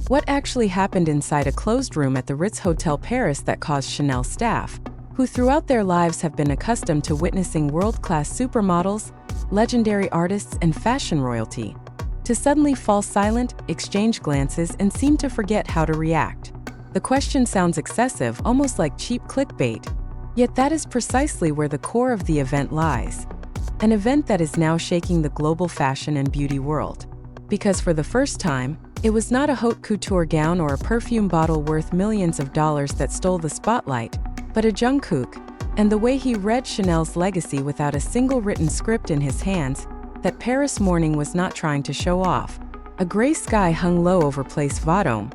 What actually happened inside a closed room at the Ritz Hotel Paris that caused Chanel staff, who throughout their lives have been accustomed to witnessing world-class supermodels, legendary artists, and fashion royalty, to suddenly fall silent, exchange glances, and seem to forget how to react? The question sounds excessive, almost like cheap clickbait. Yet that is precisely where the core of the event lies. An event that is now shaking the global fashion and beauty world. Because for the first time, it was not a haute couture gown or a perfume bottle worth millions of dollars that stole the spotlight, but a Jungkook, and the way he read Chanel's legacy without a single written script in his hands. That Paris morning was not trying to show off. A gray sky hung low over Place Vendôme,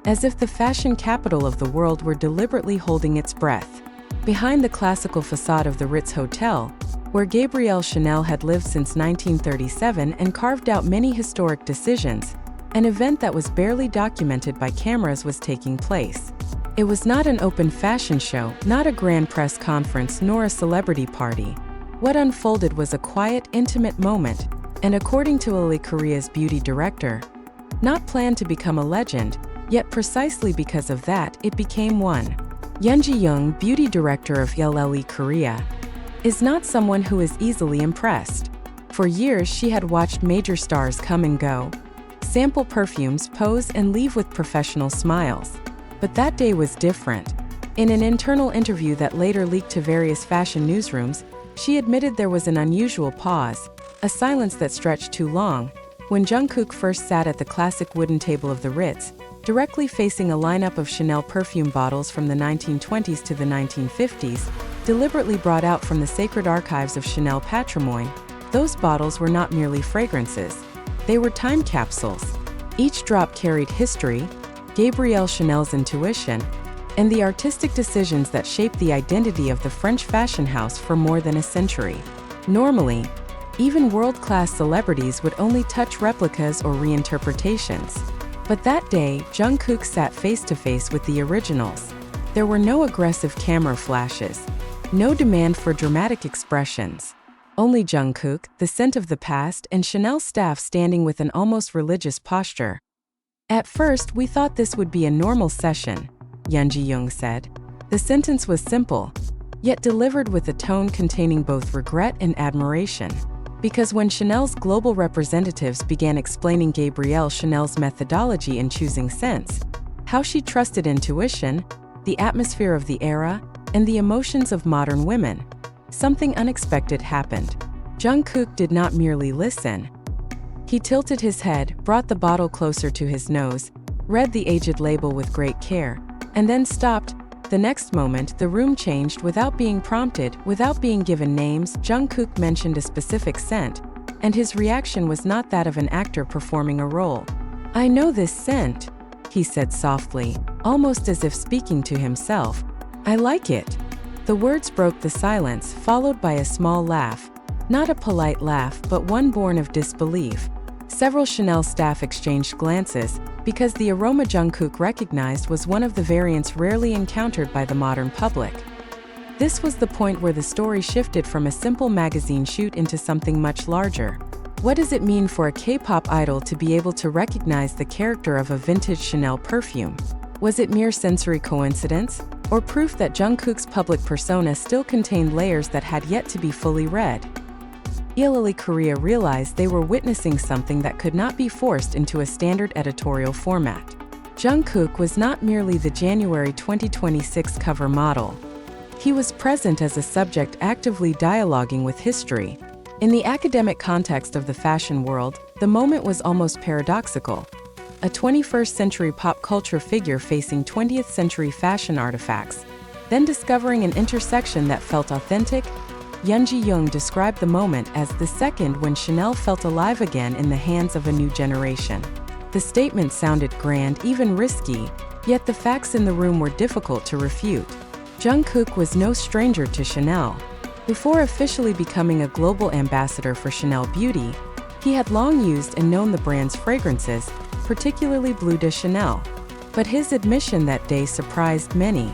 as if the fashion capital of the world were deliberately holding its breath. Behind the classical facade of the Ritz Hotel, where Gabrielle Chanel had lived since 1937 and carved out many historic decisions, an event that was barely documented by cameras was taking place. It was not an open fashion show, not a grand press conference, nor a celebrity party. What unfolded was a quiet, intimate moment, and according to ELLE Korea's beauty director, not planned to become a legend, yet precisely because of that, it became one. Jung, beauty director of ELLE Korea, is not someone who is easily impressed. For years, she had watched major stars come and go, sample perfumes, pose, and leave with professional smiles. But that day was different. In an internal interview that later leaked to various fashion newsrooms, she admitted there was an unusual pause, a silence that stretched too long, when Jungkook first sat at the classic wooden table of the Ritz, directly facing a lineup of Chanel perfume bottles from the 1920s to the 1950s, deliberately brought out from the sacred archives of Chanel patrimoine. Those bottles were not merely fragrances. They were time capsules. Each drop carried history, Gabrielle Chanel's intuition, and the artistic decisions that shaped the identity of the French fashion house for more than a century. Normally, even world-class celebrities would only touch replicas or reinterpretations. But that day, Jungkook sat face-to-face with the originals. There were no aggressive camera flashes, no demand for dramatic expressions. Only Jungkook, the scent of the past, and Chanel staff standing with an almost religious posture. At first, we thought this would be a normal session, Jung said. The sentence was simple, yet delivered with a tone containing both regret and admiration. Because when Chanel's global representatives began explaining Gabrielle Chanel's methodology in choosing scents, how she trusted intuition, the atmosphere of the era, and the emotions of modern women, something unexpected happened. Jungkook did not merely listen. He tilted his head, brought the bottle closer to his nose, read the aged label with great care, and then stopped. The next moment, the room changed without being prompted, without being given names. Jungkook mentioned a specific scent, and his reaction was not that of an actor performing a role. "I know this scent," he said softly, almost as if speaking to himself. "I like it." The words broke the silence, followed by a small laugh. Not a polite laugh, but one born of disbelief. Several Chanel staff exchanged glances, because the aroma Jungkook recognized was one of the variants rarely encountered by the modern public. This was the point where the story shifted from a simple magazine shoot into something much larger. What does it mean for a K-pop idol to be able to recognize the character of a vintage Chanel perfume? Was it mere sensory coincidence, or proof that Jungkook's public persona still contained layers that had yet to be fully read? ELLE Korea realized they were witnessing something that could not be forced into a standard editorial format. Jungkook was not merely the January 2026 cover model. He was present as a subject actively dialoguing with history. In the academic context of the fashion world, the moment was almost paradoxical. A 21st century pop culture figure facing 20th century fashion artifacts, then discovering an intersection that felt authentic. Jung described the moment as the second when Chanel felt alive again in the hands of a new generation. The statement sounded grand, even risky, yet the facts in the room were difficult to refute. Jungkook was no stranger to Chanel. Before officially becoming a global ambassador for Chanel Beauty, he had long used and known the brand's fragrances, particularly Bleu de Chanel. But his admission that day surprised many.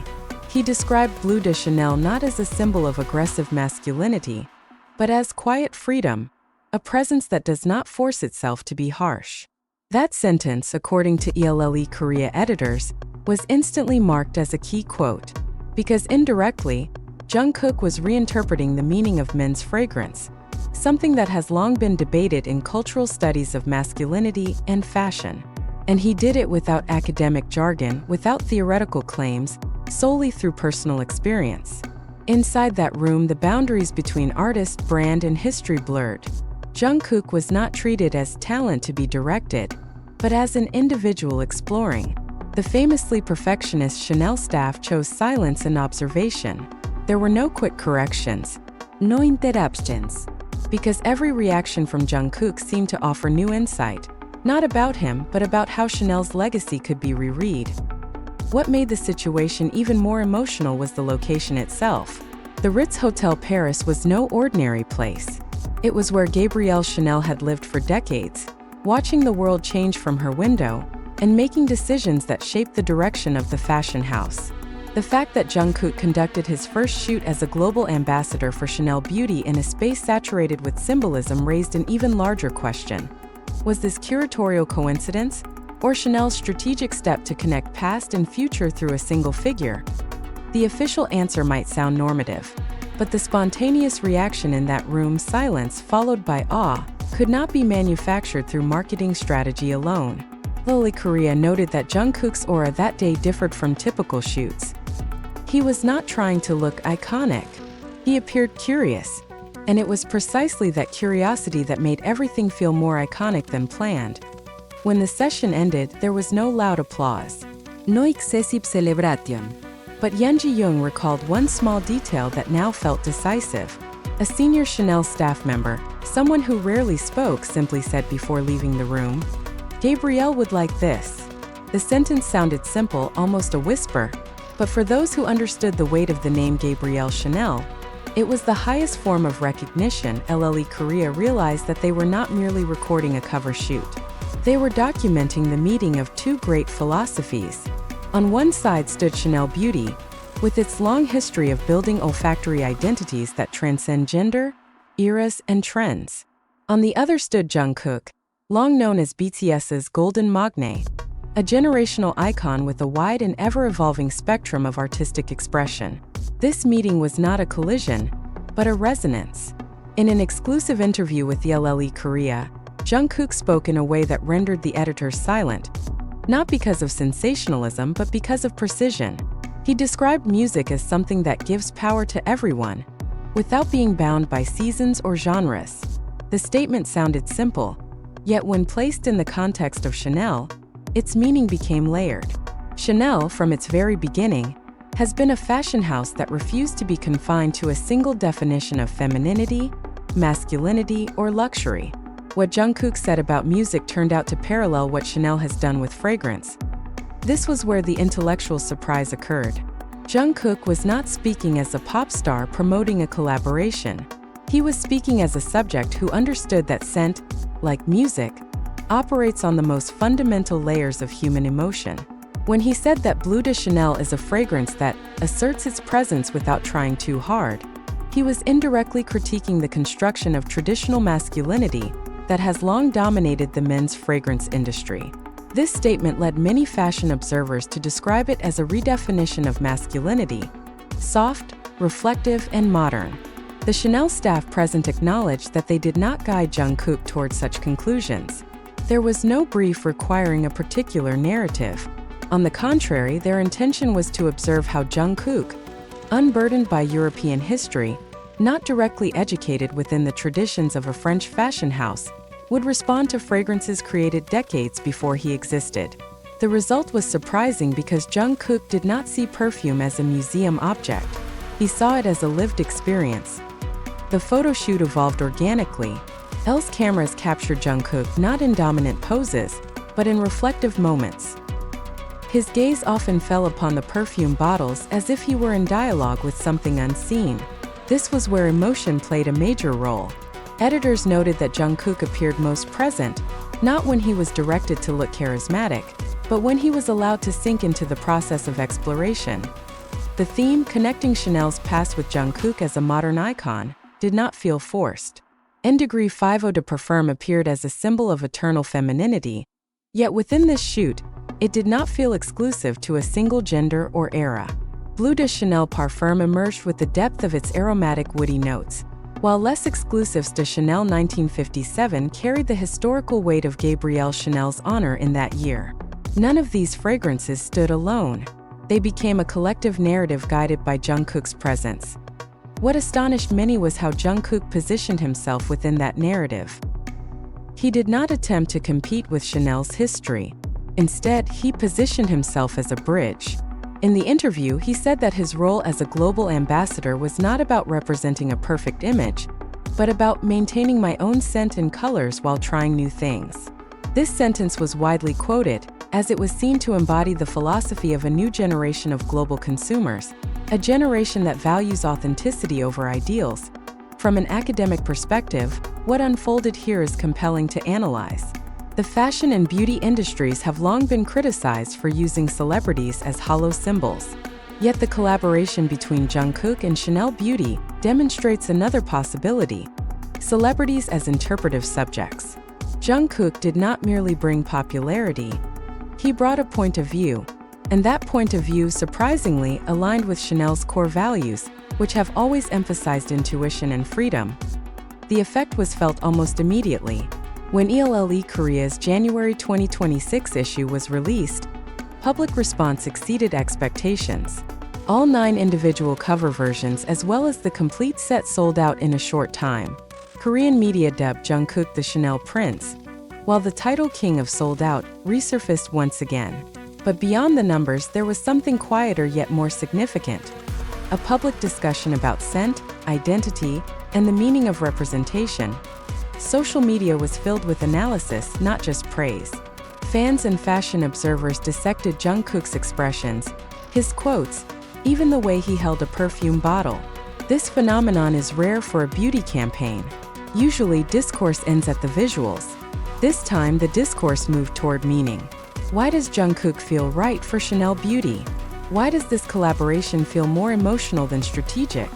He described Bleu de Chanel not as a symbol of aggressive masculinity, but as quiet freedom, a presence that does not force itself to be harsh. That sentence, according to ELLE Korea editors, was instantly marked as a key quote, because indirectly, Jungkook was reinterpreting the meaning of men's fragrance, something that has long been debated in cultural studies of masculinity and fashion. And he did it without academic jargon, without theoretical claims, solely through personal experience. Inside that room, the boundaries between artist, brand, and history blurred. Jungkook was not treated as talent to be directed, but as an individual exploring. The famously perfectionist Chanel staff chose silence and observation. There were no quick corrections, no interruptions, because every reaction from Jungkook seemed to offer new insight, not about him, but about how Chanel's legacy could be reread. What made the situation even more emotional was the location itself. The Ritz Hotel Paris was no ordinary place. It was where Gabrielle Chanel had lived for decades, watching the world change from her window and making decisions that shaped the direction of the fashion house. The fact that Jungkook conducted his first shoot as a global ambassador for Chanel Beauty in a space saturated with symbolism raised an even larger question. Was this curatorial coincidence, or Chanel's strategic step to connect past and future through a single figure? The official answer might sound normative, but the spontaneous reaction in that room, silence followed by awe, could not be manufactured through marketing strategy alone. ELLE Korea noted that Jungkook's aura that day differed from typical shoots. He was not trying to look iconic. He appeared curious, and it was precisely that curiosity that made everything feel more iconic than planned. When the session ended, there was no loud applause. No excessive celebration. But Yoon Ji-young recalled one small detail that now felt decisive. A senior Chanel staff member, someone who rarely spoke, simply said before leaving the room, "Gabrielle would like this." The sentence sounded simple, almost a whisper, but for those who understood the weight of the name Gabrielle Chanel, it was the highest form of recognition. ELLE Korea realized that they were not merely recording a cover shoot. They were documenting the meeting of two great philosophies. On one side stood Chanel Beauty, with its long history of building olfactory identities that transcend gender, eras, and trends. On the other stood Jungkook, long known as BTS's Golden Magne, a generational icon with a wide and ever-evolving spectrum of artistic expression. This meeting was not a collision, but a resonance. In an exclusive interview with ELLE Korea, Jungkook spoke in a way that rendered the editors silent, not because of sensationalism but because of precision. He described music as something that gives power to everyone, without being bound by seasons or genres. The statement sounded simple, yet when placed in the context of Chanel, its meaning became layered. Chanel, from its very beginning, has been a fashion house that refused to be confined to a single definition of femininity, masculinity, or luxury. What Jungkook said about music turned out to parallel what Chanel has done with fragrance. This was where the intellectual surprise occurred. Jungkook was not speaking as a pop star promoting a collaboration. He was speaking as a subject who understood that scent, like music, operates on the most fundamental layers of human emotion. When he said that Bleu de Chanel is a fragrance that asserts its presence without trying too hard, he was indirectly critiquing the construction of traditional masculinity that has long dominated the men's fragrance industry. This statement led many fashion observers to describe it as a redefinition of masculinity, soft, reflective, and modern. The Chanel staff present acknowledged that they did not guide Jungkook towards such conclusions. There was no brief requiring a particular narrative. On the contrary, their intention was to observe how Jungkook, unburdened by European history, not directly educated within the traditions of a French fashion house, would respond to fragrances created decades before he existed. The result was surprising because Jungkook did not see perfume as a museum object. He saw it as a lived experience. The photo shoot evolved organically. ELLE's cameras captured Jungkook not in dominant poses, but in reflective moments. His gaze often fell upon the perfume bottles as if he were in dialogue with something unseen. This was where emotion played a major role. Editors noted that Jungkook appeared most present, not when he was directed to look charismatic, but when he was allowed to sink into the process of exploration. The theme, connecting Chanel's past with Jungkook as a modern icon, did not feel forced. En Degree 5 Eau de Parfum appeared as a symbol of eternal femininity, Yet within this shoot, it did not feel exclusive to a single gender or era. Bleu de Chanel parfum emerged with the depth of its aromatic woody notes, while less exclusives de Chanel 1957 carried the historical weight of Gabrielle Chanel's honor in that year. None of these fragrances stood alone. They became a collective narrative guided by Jungkook's presence. What astonished many was how Jungkook positioned himself within that narrative. He did not attempt to compete with Chanel's history. Instead, he positioned himself as a bridge. In the interview, he said that his role as a global ambassador was not about representing a perfect image, but about maintaining my own scent and colors while trying new things. This sentence was widely quoted, as it was seen to embody the philosophy of a new generation of global consumers, a generation that values authenticity over ideals. From an academic perspective, what unfolded here is compelling to analyze. The fashion and beauty industries have long been criticized for using celebrities as hollow symbols. Yet the collaboration between Jungkook and Chanel Beauty demonstrates another possibility: celebrities as interpretive subjects. Jungkook did not merely bring popularity, he brought a point of view, and that point of view surprisingly aligned with Chanel's core values, which have always emphasized intuition and freedom. The effect was felt almost immediately. When ELLE Korea's January 2026 issue was released, public response exceeded expectations. All 9 individual cover versions as well as the complete set sold out in a short time. Korean media dubbed Jungkook the Chanel Prince, while the title King of Sold Out resurfaced once again. But beyond the numbers, there was something quieter yet more significant: a public discussion about scent, identity, and the meaning of representation. Social media was filled with analysis, not just praise. Fans and fashion observers dissected Jungkook's expressions, his quotes, even the way he held a perfume bottle. This phenomenon is rare for a beauty campaign. Usually, discourse ends at the visuals. This time, the discourse moved toward meaning. Why does Jungkook feel right for Chanel Beauty? Why does this collaboration feel more emotional than strategic?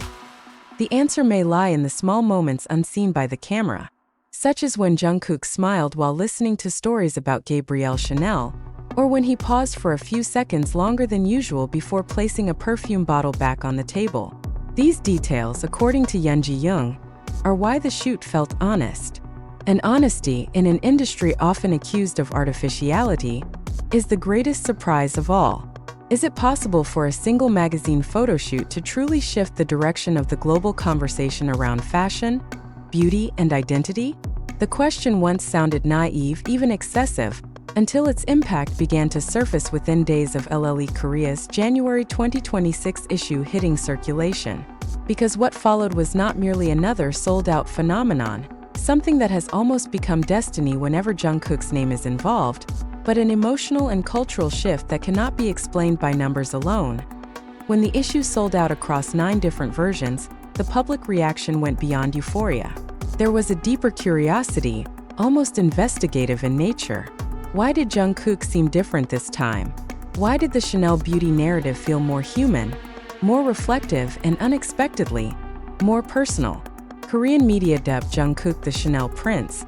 The answer may lie in the small moments unseen by the camera, such as when Jungkook smiled while listening to stories about Gabrielle Chanel, or when he paused for a few seconds longer than usual before placing a perfume bottle back on the table. These details, according to Yoon Ji-young, are why the shoot felt honest. And honesty, in an industry often accused of artificiality, is the greatest surprise of all. Is it possible for a single magazine photo shoot to truly shift the direction of the global conversation around fashion, beauty, and identity? The question once sounded naive, even excessive, until its impact began to surface within days of ELLE Korea's January 2026 issue hitting circulation. Because what followed was not merely another sold-out phenomenon, something that has almost become destiny whenever Jungkook's name is involved, but an emotional and cultural shift that cannot be explained by numbers alone. When the issue sold out across 9 different versions, the public reaction went beyond euphoria. There was a deeper curiosity, almost investigative in nature. Why did Jungkook seem different this time? Why did the Chanel Beauty narrative feel more human, more reflective, and unexpectedly, more personal? Korean media dubbed Jungkook the Chanel Prince,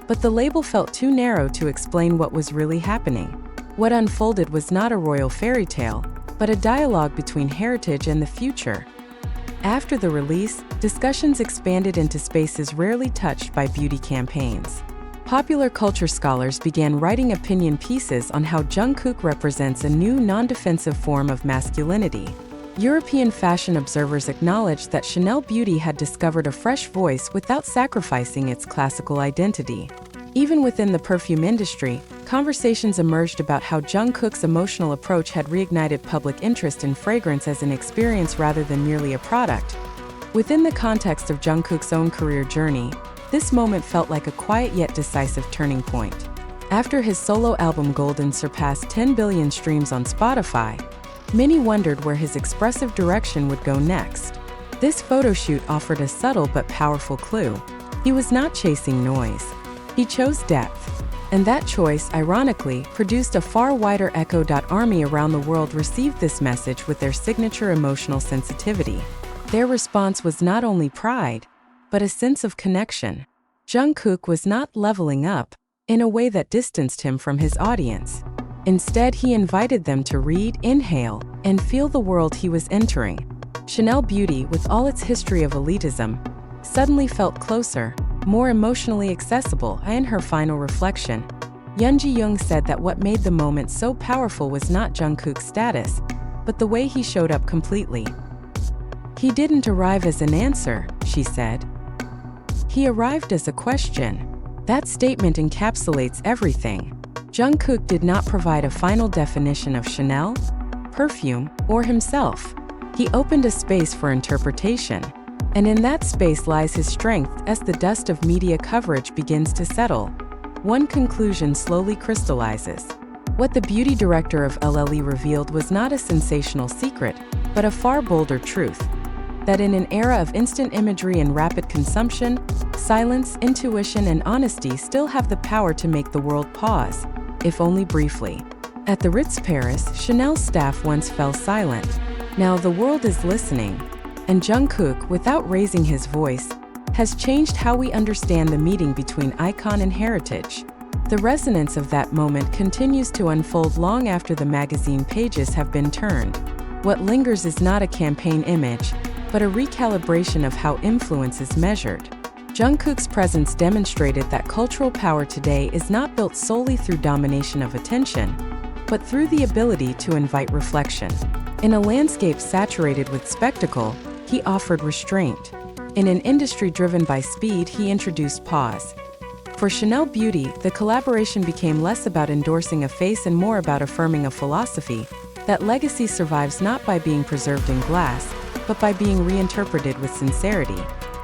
but the label felt too narrow to explain what was really happening. What unfolded was not a royal fairy tale, but a dialogue between heritage and the future. After the release, discussions expanded into spaces rarely touched by beauty campaigns. Popular culture scholars began writing opinion pieces on how Jungkook represents a new non-defensive form of masculinity. European fashion observers acknowledged that Chanel Beauty had discovered a fresh voice without sacrificing its classical identity. Even within the perfume industry, conversations emerged about how Jungkook's emotional approach had reignited public interest in fragrance as an experience rather than merely a product. Within the context of Jungkook's own career journey, this moment felt like a quiet yet decisive turning point. After his solo album Golden surpassed 10 billion streams on Spotify, many wondered where his expressive direction would go next. This photoshoot offered a subtle but powerful clue. He was not chasing noise. He chose depth. And that choice, ironically, produced a far wider echo. Army around the world received this message with their signature emotional sensitivity. Their response was not only pride, but a sense of connection. Jungkook was not leveling up. in a way that distanced him from his audience. Instead, he invited them to read, inhale, and feel the world he was entering. Chanel Beauty, with all its history of elitism, suddenly felt closer, more emotionally accessible. In her final reflection, Yoon Ji-young said that what made the moment so powerful was not Jungkook's status, but the way he showed up completely. "He didn't arrive as an answer," she said. "He arrived as a question." That statement encapsulates everything. Jungkook did not provide a final definition of Chanel, perfume, or himself. He opened a space for interpretation. And in that space lies his strength. As the dust of media coverage begins to settle, one conclusion slowly crystallizes. What the beauty director of ELLE revealed was not a sensational secret, but a far bolder truth. That in an era of instant imagery and rapid consumption, silence, intuition, and honesty still have the power to make the world pause, if only briefly. At the Ritz Paris, Chanel's staff once fell silent. Now the world is listening. And Jungkook, without raising his voice, has changed how we understand the meeting between icon and heritage. The resonance of that moment continues to unfold long after the magazine pages have been turned. What lingers is not a campaign image, but a recalibration of how influence is measured. Jungkook's presence demonstrated that cultural power today is not built solely through domination of attention, but through the ability to invite reflection. In a landscape saturated with spectacle, he offered restraint. In an industry driven by speed, he introduced pause. For Chanel Beauty, the collaboration became less about endorsing a face and more about affirming a philosophy that legacy survives not by being preserved in glass, but by being reinterpreted with sincerity.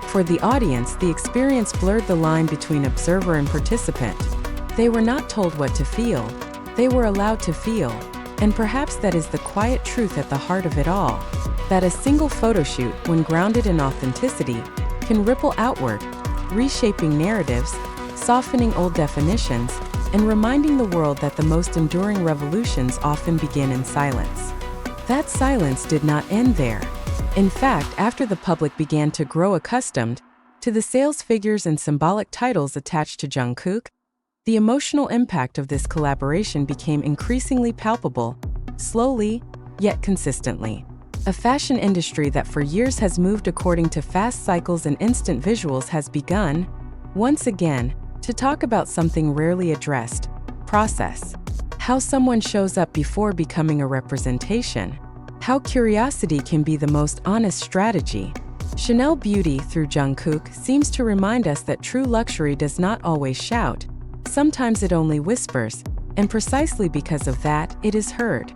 For the audience, the experience blurred the line between observer and participant. They were not told what to feel, they were allowed to feel. And perhaps that is the quiet truth at the heart of it all. That a single photo shoot, when grounded in authenticity, can ripple outward, reshaping narratives, softening old definitions, and reminding the world that the most enduring revolutions often begin in silence. That silence did not end there. In fact, after the public began to grow accustomed to the sales figures and symbolic titles attached to Jungkook, the emotional impact of this collaboration became increasingly palpable, slowly, yet consistently. A fashion industry that for years has moved according to fast cycles and instant visuals has begun, once again, to talk about something rarely addressed: process. How someone shows up before becoming a representation. How curiosity can be the most honest strategy. Chanel Beauty, through Jungkook, seems to remind us that true luxury does not always shout. Sometimes it only whispers, and precisely because of that, it is heard.